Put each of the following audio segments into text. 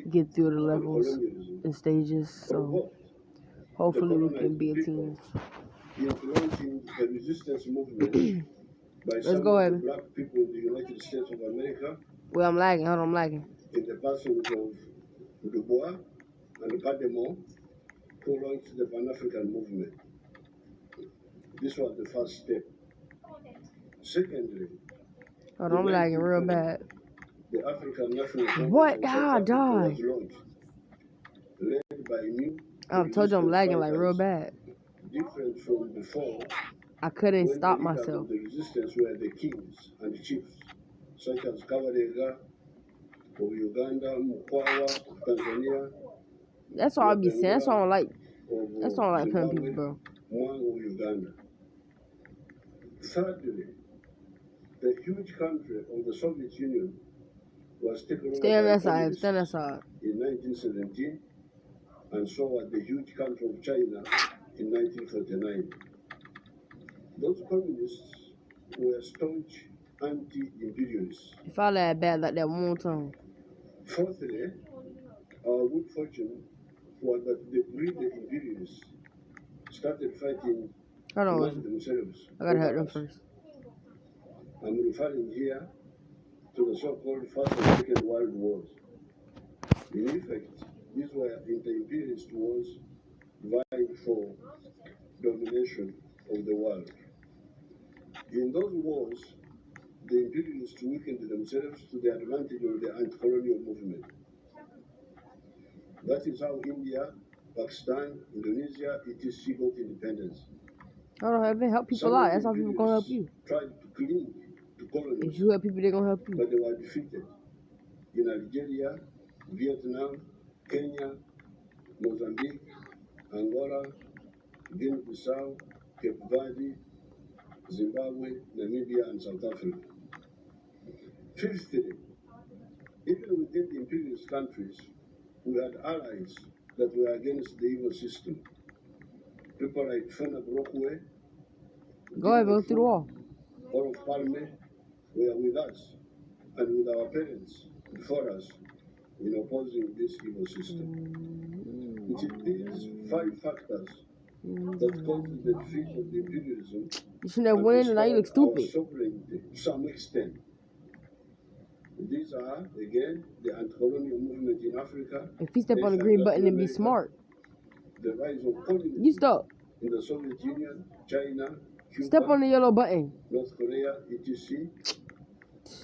get through the levels and stages. So hopefully we can be a team. Influencing the resistance movement by Let's some go, of the Evan. black people in the United States of America. Well, I'm lagging. Hold on, I'm lagging. In the persons of Du Bois and Pademont, who launched the Pan-African movement. This was the first step. Secondly, Hold on, I'm lagging real bad. the African National Congress What? in South How I Africa died? was launched, led by new. I told you I'm lagging like real bad. Different from before, I couldn't when stop the leaders myself. of the resistance were the kings and chiefs, such as Kabarega of Uganda, Mkwawa of Tanzania. That's all I be saying. That's all I don't like. That's all I like playing people, bro. Mwang of Uganda. Thirdly, the huge country of the Soviet Union was taken over Stay on by that side. communists Stay on that side. in 1917, and so was the huge country of China in 1949. Those communists were staunch anti-imperialists. If I lag bad like that one more time. Fourthly, our good fortune was that the greedy imperialists started fighting among themselves. I gotta hurt them first. I'm referring here to the so-called First and Second World Wars. In effect, these were inter-imperialist wars vying for domination of the world. In those wars, the imperialists weakened themselves to the advantage of the anti-colonial movement. That is how India, Pakistan, Indonesia, etc. got independence. I don't have to help people out. That's how people gonna help you. Tried to cling to colonies. If you help people, they're gonna help you. But they were defeated. In Algeria, Vietnam, Kenya, Mozambique, Angola, Guinea-Bissau, Cape Verde, Zimbabwe, Namibia, and South Africa. Fifthly, even within the imperialist countries, we had allies that were against the evil system. People like Fena Brockway, go ahead, go through the wall. Olof Palme were with us and with our parents before us in opposing this evil system. It is these 5 factors that caused the defeat of the imperialism. You shouldn't have won, and now you look stupid. Sovereignty to some extent. These are, again, the anti-colonial movement in Africa. If you step on the green button and be smart. The rise of communism you stuck. In the Soviet Union, China, Cuba, step on the yellow button. North Korea, etc.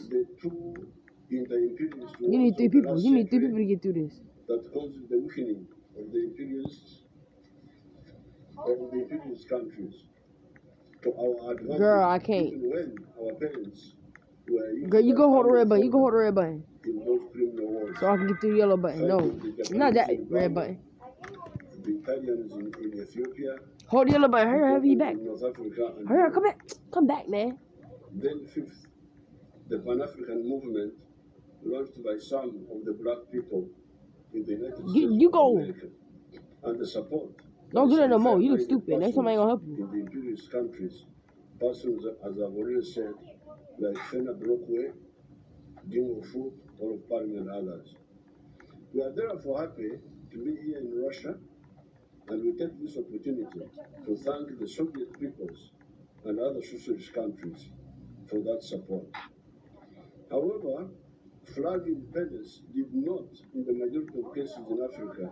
The 2 inter-imperialist wars. You need 3 people. You need 3 people to get through this. That caused the weakening of the imperialists, of the imperialist countries, to our advantage. Girl, I can't. Even when our parents were used. Girl, you go hold the red button. You go hold the red button. In those criminal wars. So I can get through the yellow button. No, not that red button. The Italians in Ethiopia. Hold the yellow button. Hurry up, be back. North Africa. Hurry up, come back. Come back, man. Then 5th, the Pan-African movement launched by some of the black people in the United States you go. America. And the support. Don't do that no more. You look stupid. Next time I ain't gonna help you. In the imperialist countries, persons, as I've already said, like Fena Brockway, Dingo Food, Olof Palme, and others. We are therefore happy to be here in Russia, and we take this opportunity to thank the Soviet peoples and other socialist countries for that support. However, flag independence did not, in the majority of cases in Africa,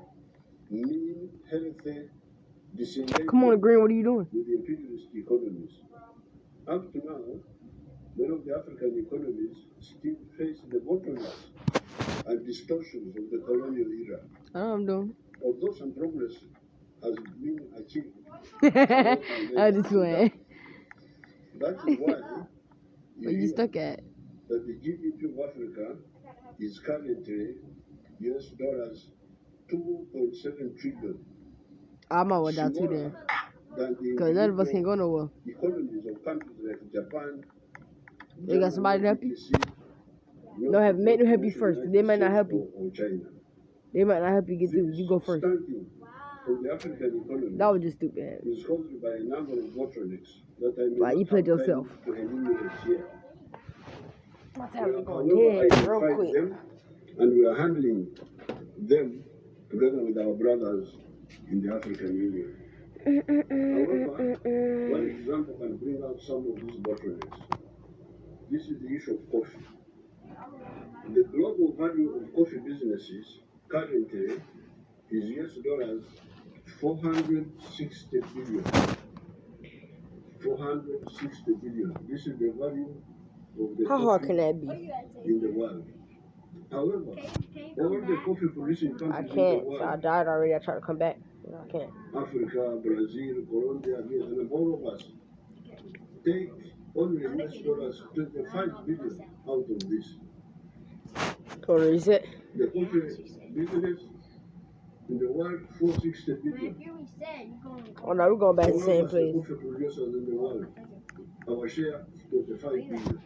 mean healthy disengagement. Come on, Green, what are you doing? With the imperialist economies. Up to now, many of the African economies still face the bottlenecks and distortions of the colonial era. I know what I'm doing. Although some progress has been achieved. I just went. That is why where you stuck at? That the GDP of Africa is currently US dollars 2.7 trillion. I'm out with that too then. Because none of us can go nowhere. Economies of countries like Japan. They got somebody to help you? No, make them help you first. They might not help you. Or China. They might not help you get through. You go first. Of the African economy. That was just stupid. It's caused by a number of bottlenecks that I may Why you played yourself? To eliminate here. My time is going dead real quick. And we are handling them together with our brothers in the African Union. However, one example can bring out some of these bottlenecks. This is the issue of coffee. The global value of coffee businesses currently is US $460 billion. 460 billion. This is the value of the How hard coffee can that be? in the world. However, all the coffee producing I countries in the can't. world, So I died already. I tried to come back. I can't. Africa, Brazil, Colombia, Vietnam, all of us take only US $25 billion out of this. What is it? The coffee business in the world, 460 billion. Oh no, we're going back to All the of same us, place. the coffee producers in the world, our share 25 billion.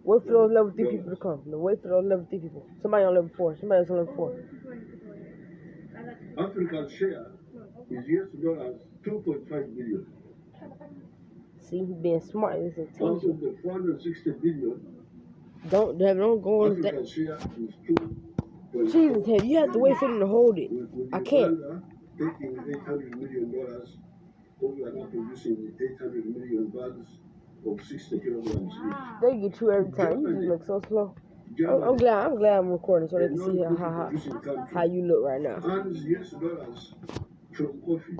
Wait for those level 3 people to come. No, wait for those level 3 people. Somebody on level 4. Somebody else on level 4. Africa's share is US $2.5 billion. See, he being smart. This is Out of attention. the 460 billion, Don't go on that. Africa's share is 2.4. Jesus, Ted, you have to wait for them to hold it. With I can't. Uganda taking $800 million, we are now producing 800 million bags of 60 kilograms each. They get you every time. You just look so slow. I'm glad I'm recording so they can see how you look right now. Earns US dollars from coffee.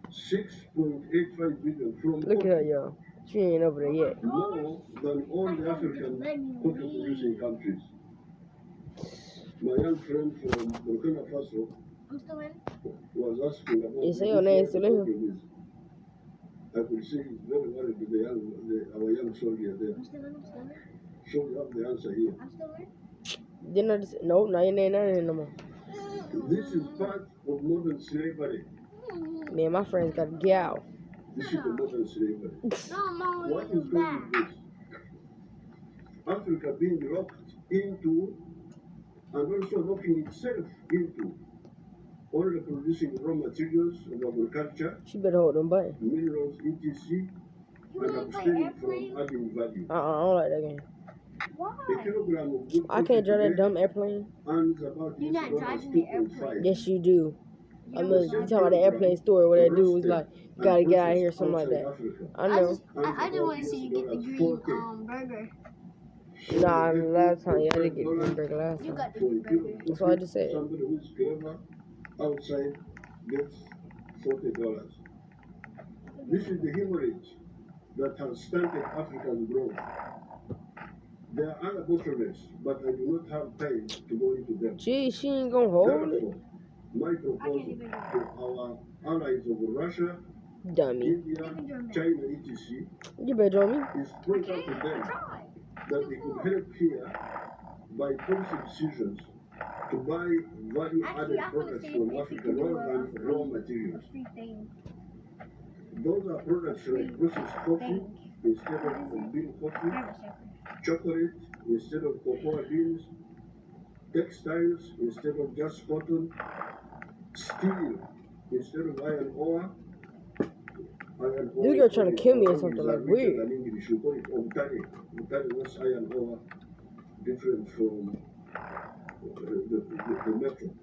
6.85 billion from Look coffee. at her, y'all. She ain't over there yet. More than all the African coffee producing countries. My young friend from Burkina Faso was asking about You say your name still in here? I could see he's very worried with our young soldier there. So you have the answer here. Didn't I just, no, now your name not in here no more. This is part of modern slavery. Me and my friends got to get out. This is the modern slavery. What is going with this? Africa being locked into and also locking itself into only producing raw materials of agriculture, She better hold them buttons. minerals, etc., and abstaining from adding value. I don't like that game. A kilogram of good I can't drive that dumb airplane. earns about You're not driving the airplane. Yes, you do. I mean, you talking about the airplane story where that dude was like, you gotta get out of here, something like that. I know. I just want to see you get the green burger. Nah, last time, yeah, I didn't get the green burger last You time. got the green burger. That's what I just said. Somebody who's clever outside gets $40. This is the hemorrhage that has stunted Africa's growth. There are other bottlenecks, but I do not have time to go into them. Gee, she ain't gonna hold it. Therefore, my proposal to our allies of Russia, Dummy. India, China, etc., You better join me. is point out to them that they could help here by policy decisions to buy value-added products from Africa rather than raw materials. Those are products like processed coffee instead of bean coffee, chocolate instead of cocoa beans, textiles instead of just cotton, steel instead of iron ore. This girl trying to kill me or something like weird. In English, you call it omtari. Omtari was iron ore, different from the metal.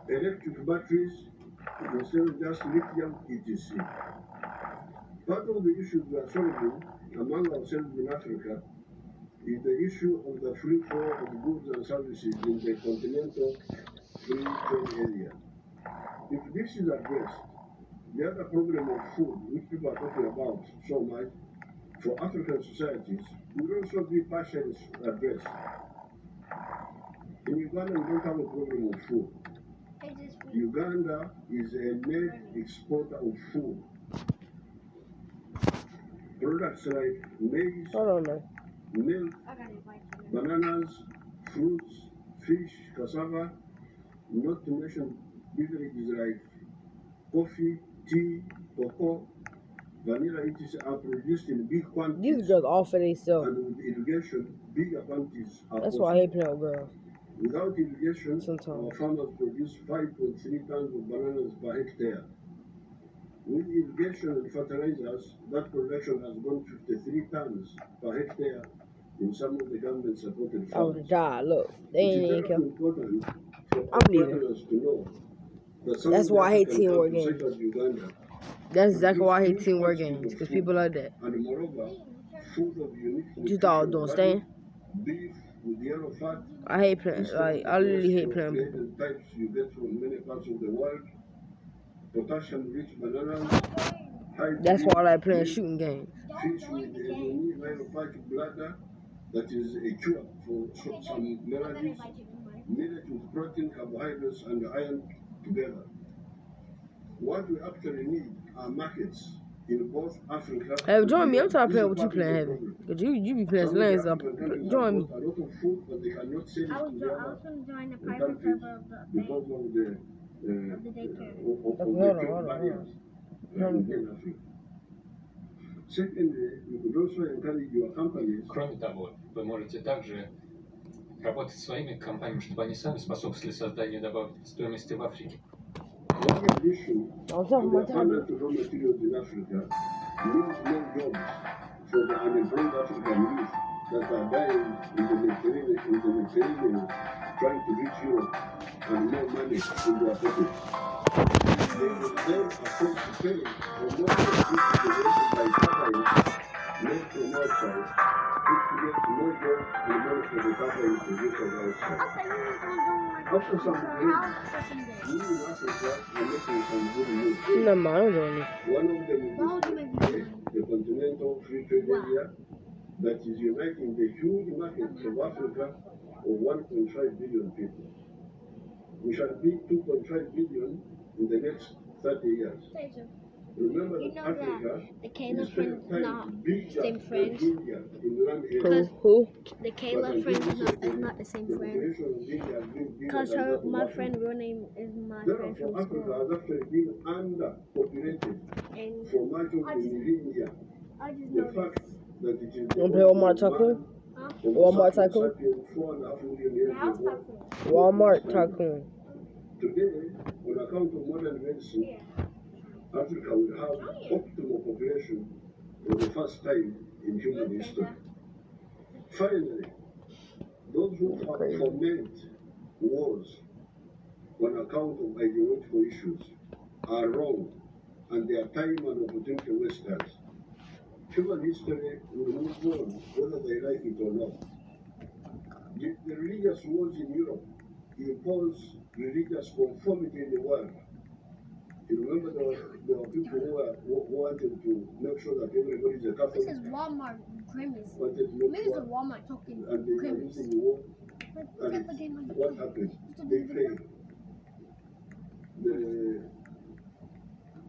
Electric batteries instead of just lithium, etc. Part of the issues we are solving among ourselves in Africa is the issue of the free flow of goods and services in the continental free trade area. If this is addressed, the other problem of food, which people are talking about so much, for African societies, will also be partially addressed. In Uganda, we don't have a problem of food. Uganda is a net exporter of food. Products like maize, milk, bananas, fruits, fish, cassava, not to mention beverages like coffee, tea, cocoa, vanilla, etc. are produced in big quantities. These girls all for themselves. And with irrigation, bigger quantities are That's possible. why I hate playing with girls. Without irrigation, Sometimes. our farmers produce 5.3 tons of bananas per hectare. With irrigation and fertilizers, that production has gone 53 tons per hectare in some of the government-supported I would farms. have died. Look, they It is ain't even very care. important for I'm leaving. foreigners to know that some That's of the why I hate African teamwork countries, games. such as Uganda, That's exactly produce why I hate huge teamwork quantities games, of because food, people like that. and moreover, food of unique What you thought I was nutritional doing, value, staying? beef with yellow fat, I hate playing, instead like, of the I literally hate cholesterol playing grade people. and types you get from many parts of the world, potassium-rich bananas, That's why I like playing milk, shooting games. fish with a unique lymphatic bladder that is a cure for some maladies, millet with protein, carbohydrates, and iron together. What we actually need are markets in both Africa Hey, and join me. I'm Europe. trying to This play is what you part of playing the heavy. problem. Because you be playing Some some of the lanes up. African countries have Join me. got a lot of food, but they cannot sell it I to was the going other to join the private countries server of the because of the daycare. trade barriers within Africa. Secondly, we could also encourage your companies. Кроме того, вы можете также работать с своими компаниями, чтобы они сами способствовали созданию добавочной стоимости в Африке. One issue, the abundance of raw materials in Africa means more jobs for the unemployed African youth that are dying in the Mediterranean trying to reach Europe and more money in their pockets. They will then afford to pay for most of this generated by companies made from outside, which creates more jobs and money for the companies producers outside. After some years, we in Africa are making some good moves. No, man, I'm doing this. One of them is the Continental Free Trade Area that is uniting the huge markets of Africa of 1.5 billion people. We shall be 2.5 billion in the next 30 years. Remember that Africa is 10 times bigger than India in land area. Who? The Kayla friend is not the same friend. Because my friend, real name is my friend Therefore, from Africa school. has actually been underpopulated And for much of the millennia. I just The know fact that it is the Wanna play Walmart Tycoon? Walmart Tycoon? 4.5 million years ago. Walmart Tycoon. Today, on account of modern medicine, Africa will have optimal population for the first time in human history. Finally, those who foment wars on account of ideological issues are wrong, and they are time and opportunity wasters. Human history will move on whether they like it or not. The religious wars in Europe impose religious conformity in the world. You remember there were people who wanted to make sure that everybody is a Catholic. this is Walmart Grimace. Wanted to make Maybe sure, it's a Walmart talking and they were Grimace. using the war. Look And at the game on the what phone. happened? Still They doing the failed.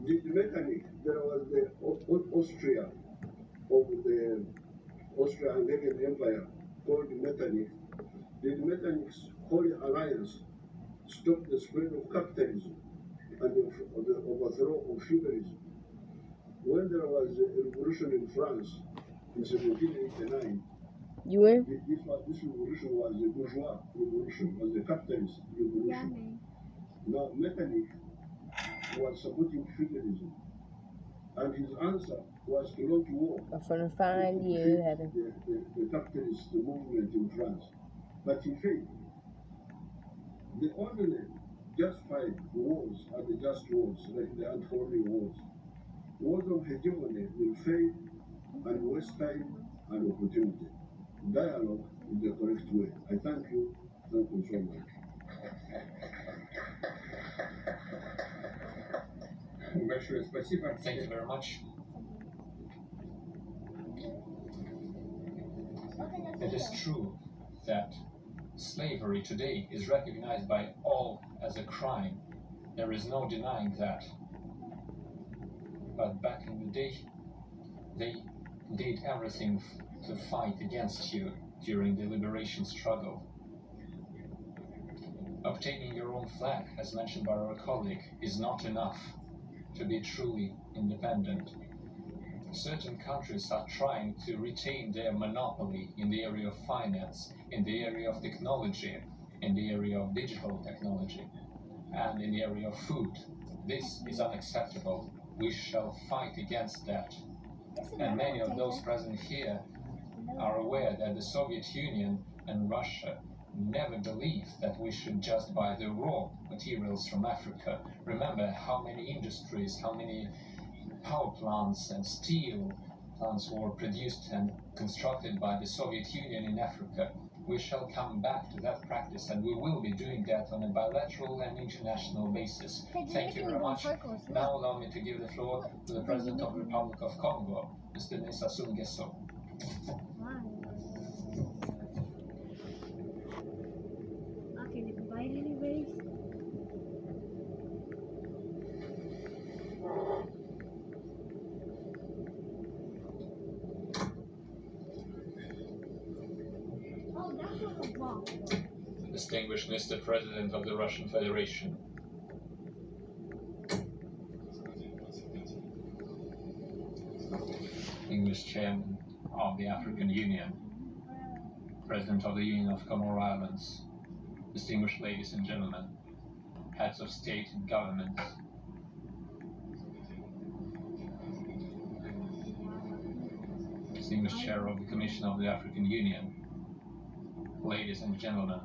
The mechanic, there was the Austria of the Austro-Hungarian Empire called the Metternich. The Metternich's Holy Alliance stopped the spread of capitalism and the overthrow of feudalism. When there was a revolution in France in 1789, You in? this revolution was a bourgeois revolution, was a capitalist revolution. Yeah, man. Now Metternich was supporting feudalism, and his answer was to launch war. I'm finna find you, heaven. The capitalist movement in France, but he failed. The only justified wars are the just wars, like the unfolding wars. Wars of hegemony will fail and waste time and opportunity. Dialogue is the correct way. I thank you. Thank you so much. Большое спасибо. Thank you very much. It is true that slavery today is recognized by all as a crime. There is no denying that. But back in the day, they did everything to fight against you during the liberation struggle. Obtaining your own flag, as mentioned by our colleague, is not enough to be truly independent. Certain countries are trying to retain their monopoly in the area of finance, in the area of technology, in the area of digital technology, and in the area of food. This is unacceptable. We shall fight against that. And many of those present here are aware that the Soviet Union and Russia never believed that we should just buy the raw materials from Africa. Remember how many industries, how many power plants and steel plants were produced and constructed by the Soviet Union in Africa. We shall come back to that practice, and we will be doing that on a bilateral and international basis. Thank you very much. Now allow me to give the floor to the President of the Republic of Congo, Mr. Sassou Nguesso. Okay, we can buy it anyways. Oh, that's what I want. Distinguished Mr. President of the Russian Federation, English Chairman of the African Union, President of the Union of Comoro Islands, distinguished ladies and gentlemen, heads of state and government, distinguished Chair of the Commission of the African Union, ladies and gentlemen,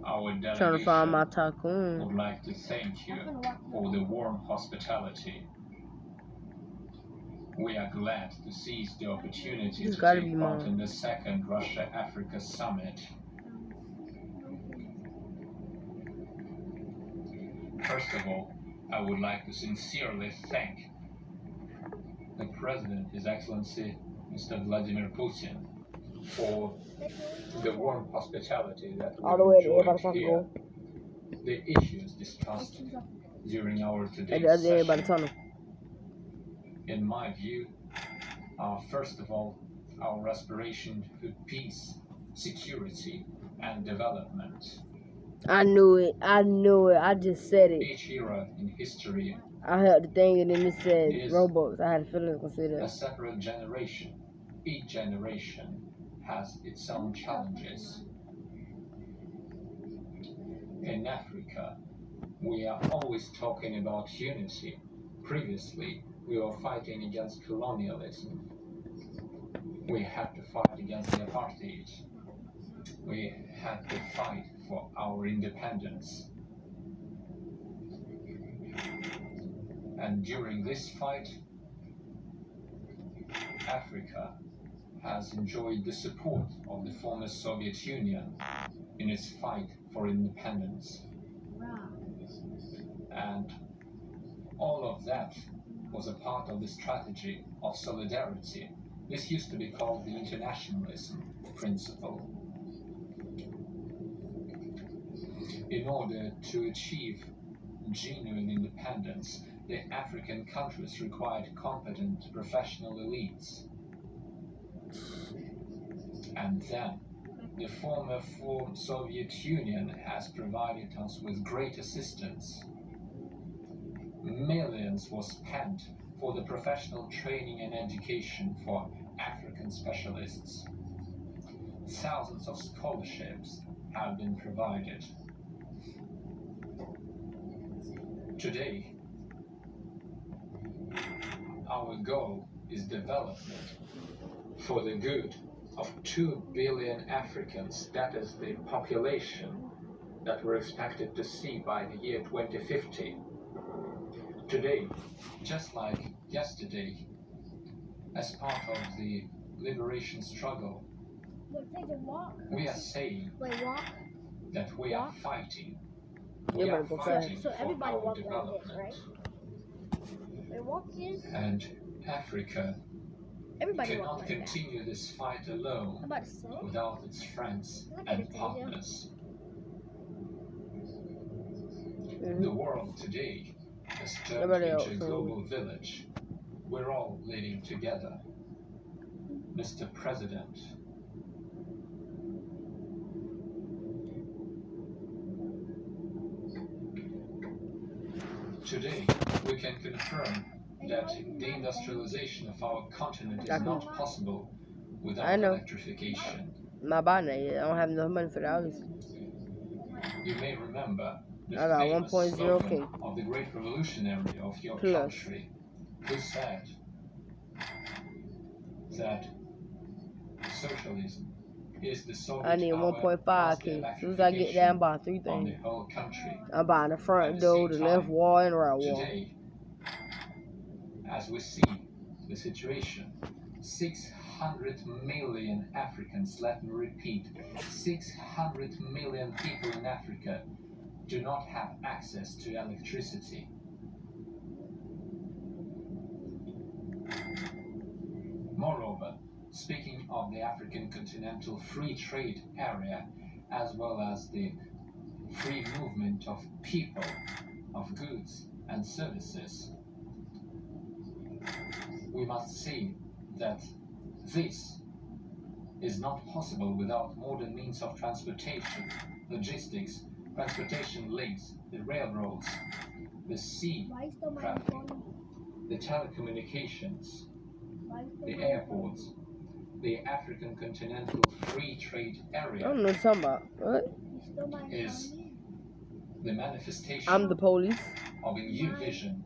our Trying to find my delegation tycoon. would like to thank you for the warm hospitality. We are glad to seize the opportunity It's to gotta take be part mine. in the second Russia-Africa Summit. First of all, I would like to sincerely thank the President, His Excellency Mr. Vladimir Putin, for the warm hospitality that All the way to we enjoyed everybody here. go. The issues discussed during our At today's the other end by the session, tunnel. in my view, are first of all our aspiration for peace, security, and development. I knew it. I knew it. I just said it. Each era in history I heard the thing and then it said is Roblox. I had a feeling it was gonna say a that. separate generation. Each generation has its own challenges. In Africa, we are always talking about unity. Previously, we were fighting against colonialism. We had to fight against the apartheid. We had to fight for our independence. And during this fight, Africa has enjoyed the support of the former Soviet Union in its fight for independence. And all of that was a part of the strategy of solidarity. This used to be called the internationalism principle. In order to achieve genuine independence, the African countries required competent professional elites. And then, the former Soviet Union has provided us with great assistance. Millions were spent for the professional training and education for African specialists. Thousands of scholarships have been provided. Today, our goal is development for the good of 2 billion Africans. That is the population that we're expected to see by the year 2050. Today, just like yesterday, as part of the liberation struggle, we are saying that we are fighting. We are fighting So for everybody our walk like this, development. right? They walk in. And Africa Everybody walk cannot like that. continue this fight alone I'm about to say. without its friends Look at and it, Tasia. partners. The world today has turned Everybody into else, a global village. We're all living together. Mr. President, today we can confirm that the industrialization of our continent is not possible I without know. electrification. Not buying that yet. I don't have enough money for the houses. You may remember the I got famous 1.0K slogan of the great revolutionary of your plus. country, who said that socialism is the solid I need power 1.5K. plus the As soon as I get there, I'm electrification buying 3 of the things. whole country. I'm buying the front At the door, same the left time, wall, and the right wall. Today, as we see the situation, 600 million Africans, let me repeat, 600 million people in Africa do not have access to electricity. Moreover, speaking of the African Continental Free Trade Area, as well as the free movement of people, of goods and services, we must see that this is not possible without modern means of transportation, logistics, transportation links, the railroads, the sea traffic, the telecommunications, the airports, the African Continental Free Trade I Area don't know what you're talking about. What? is the manifestation I'm the police. of a new vision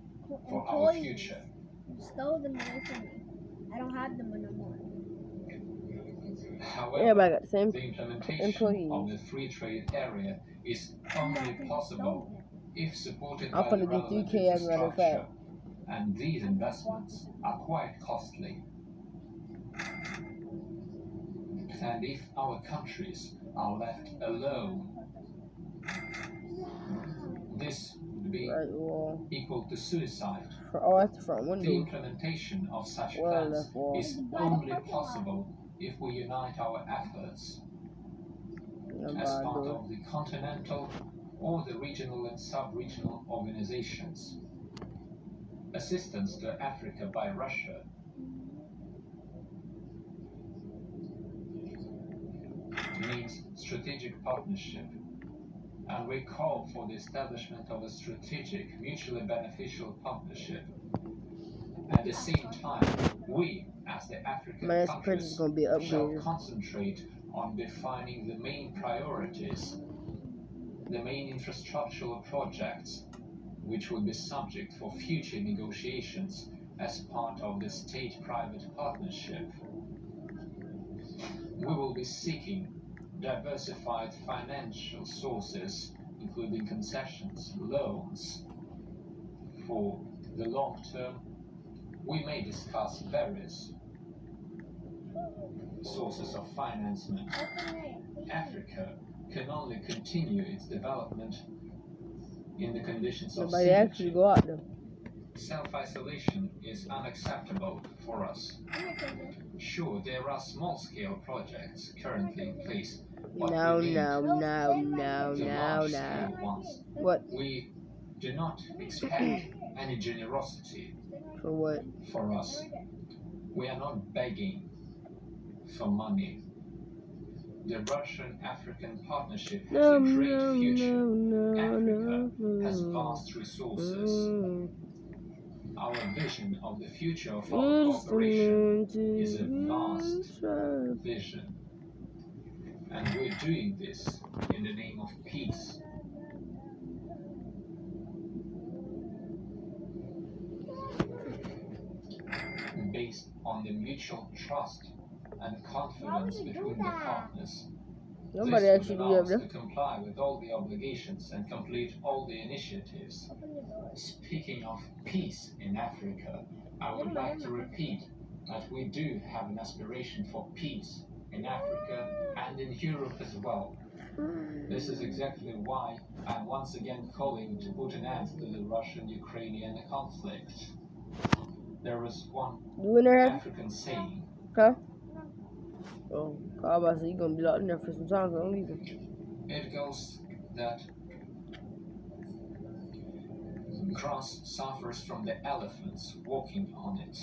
for our future. You stole them away from me. I don't have them anymore. However, Everybody got the same the implementation employees. of the free trade area is only possible if supported I'm by the finna get relevant 3K as a matter of infrastructure, fact. and these investments are quite costly. And if our countries are left alone, this would be Right wall. equal to suicide. Oh, that's the front The window. implementation of such Well, plans left wall. is only possible if we unite our efforts as part of the continental or the regional and sub-regional organizations. Assistance to Africa by Russia means strategic partnership, and we call for the establishment of a strategic, mutually beneficial partnership. At the same time, we, as the African countries, gonna be shall upgraded. concentrate on defining the main priorities, the main infrastructural projects, which will be subject for future negotiations as part of the state-private partnership. We will be seeking diversified financial sources, including concessions, loans. For the long term, we may discuss various sources of financement. Africa can only continue its development in the conditions of Nobody actually go out there. Self-isolation is unacceptable for us. Sure, there are small-scale projects currently in place, but we need large-scale ones. What? We do not expect any generosity For what? for us. We are not begging for money. The Russian-African partnership has a great future. Africa has vast resources. Our vision of the future of our cooperation is a vast vision. And we're doing this in the name of peace. Based on the mutual trust and confidence between the partners. Nobody This actually would do allow that. us to comply with all the obligations and complete all the initiatives. Speaking of peace in Africa, I would like to repeat that we do have an aspiration for peace in Africa and in Europe as well. This is exactly why I'm once again calling to put an end to the Russian-Ukrainian conflict. There is one African saying. Huh? Oh, I said you're gonna be locked in there for some time, so I'm leaving. It goes that grass suffers from the elephants walking on it.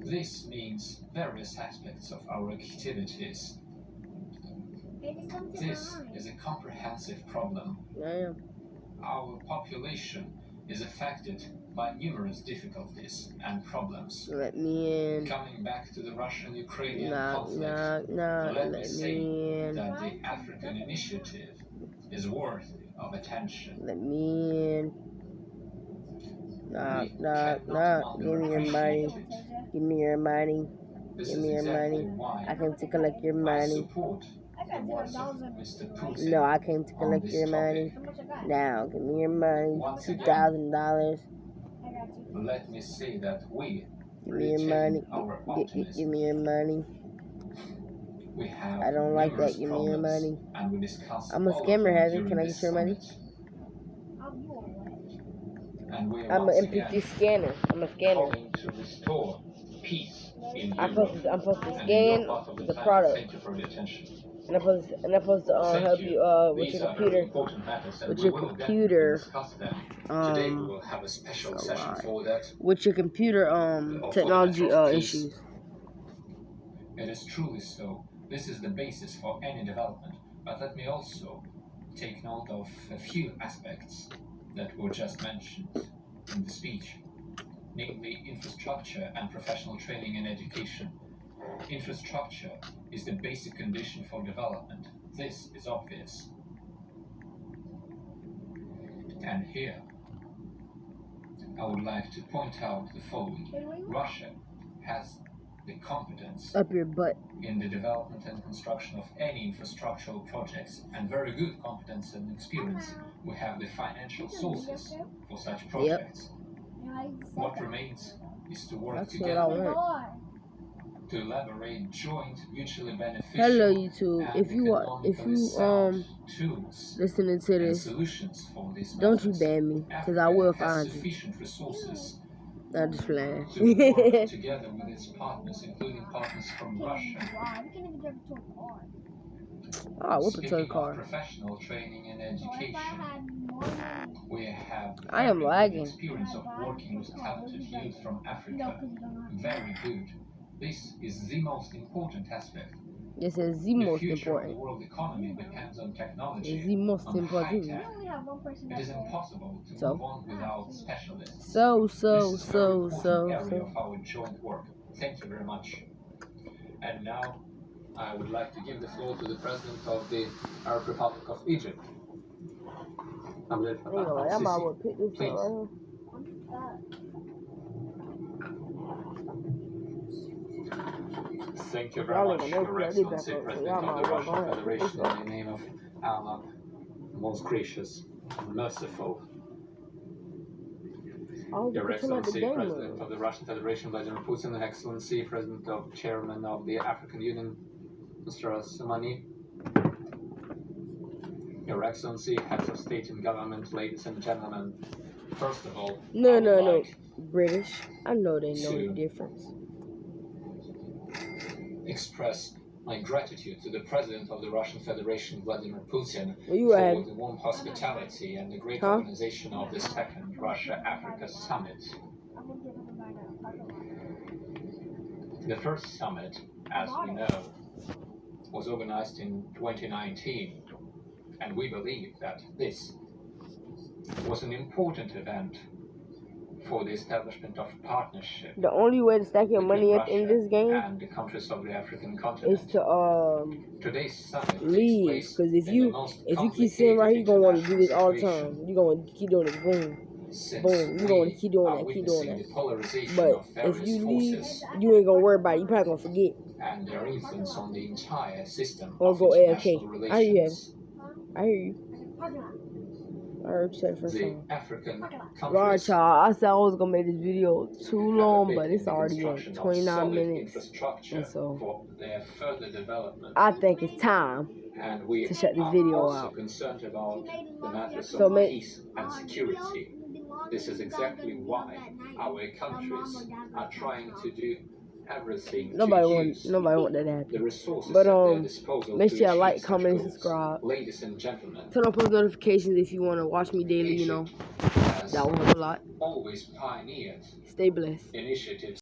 This means various aspects of our activities. This is a comprehensive problem. Yeah. Our population is affected by numerous difficulties and problems. Let me in. Coming back to the Russian-Ukrainian conflict, let me say that the African initiative is worthy. of attention. Let me in. Nah. We cannot Give me your money. appreciate it. Give me your money. This Give is me your exactly money. why I came to collect your I money. support the words of Mr. Putin. No, I came to on collect this your money. topic. Now, give me your money. Once again, $2,000. let me say that we Give me your money. retain our Give optimism. me your money. We have I don't like numerous that. Give me your problems, money. and we discuss I'm a all of scammer, them Heather. during Can I this get your money? summit. And we are I'm once an again MP3 scanner. I'm a scanner. calling to restore peace in I'm Europe supposed to and in your scan part of the the planet. product. Thank you for your attention. And I'm supposed to Thank help you. you with These your are very computer. important matters, and With we your will computer. definitely discuss them. Today we will have a special session for that. With your computer technology issues. It is truly so. This is the basis for any development. But let me also take note of a few aspects that were just mentioned in the speech, namely infrastructure and professional training and education. Infrastructure is the basic condition for development. This is obvious. And here, I would like to point out the following. Russia has the competence up your butt in the development and construction of any infrastructural projects, and very good competence and experience. We have the financial sources for such projects. What remains is to work together to elaborate joint, mutually beneficial Hello YouTube. and If you sound tools listening to and this, solutions for these don't you matters. ban me, because I Africa will has find you. sufficient resources Not just playing. to work together with its partners, including partners from Russia. Oh, whoop a toy Speaking car. of professional training and education, we have I am very good lagging. experience of working with talented youth from Africa. Very good. This is the most important aspect. This is the The most future of the important. world economy depends on technology, It's the most on important. high-tech. It is impossible to So? move on without specialists. This is a very important area of our joint work. Thank you very much. And now, I would like to give the floor to the President of the Arab Republic of Egypt. Anyway, I'm about to pick this up right here. Thank you very much, Your Excellency, President of the Russian Federation, in the name of Allah, most gracious and merciful. Your Excellency, President of the Russian Federation, Vladimir Putin, Excellency, President of Chairman of the African Union, Mr. Asmani, Your Excellency, Heads of State and Government, ladies and gentlemen, first of all, No. British. I know they know the difference. Express my gratitude to the President of the Russian Federation, Vladimir Putin, for the warm hospitality and the great organization of the second Russia-Africa Summit. The first summit, as we know, was organized in 2019, and we believe that this was an important event for the establishment of partnership. The only way to stack your money up in this game and the countries of the African continent is to Today's summit leave, because if you keep sitting right here, you're gonna want to do this all the time. You're gonna keep doing it, boom. You're gonna keep doing that. But if you leave, you ain't gonna worry about it. You probably gonna forget. And their influence on the entire system or of go international AFK. relations. I hear you. I heard you say the first The time. African Right, countries y'all. I said I was gonna make this video too have a long, big but it's in the already construction at of 29 solid minutes. infrastructure And so for their further development. I think it's time And we to shut this are video also out. concerned about the matters So of peace and security. This is exactly why our countries are trying to do everything Nobody to want use that to happen. the resources But at their disposal make to sure you like, achieve such comment, and goals. subscribe. Ladies and gentlemen, Turn on post notifications if you want to watch me daily. You know, Egypt has that will help a lot. always pioneered Stay blessed. initiatives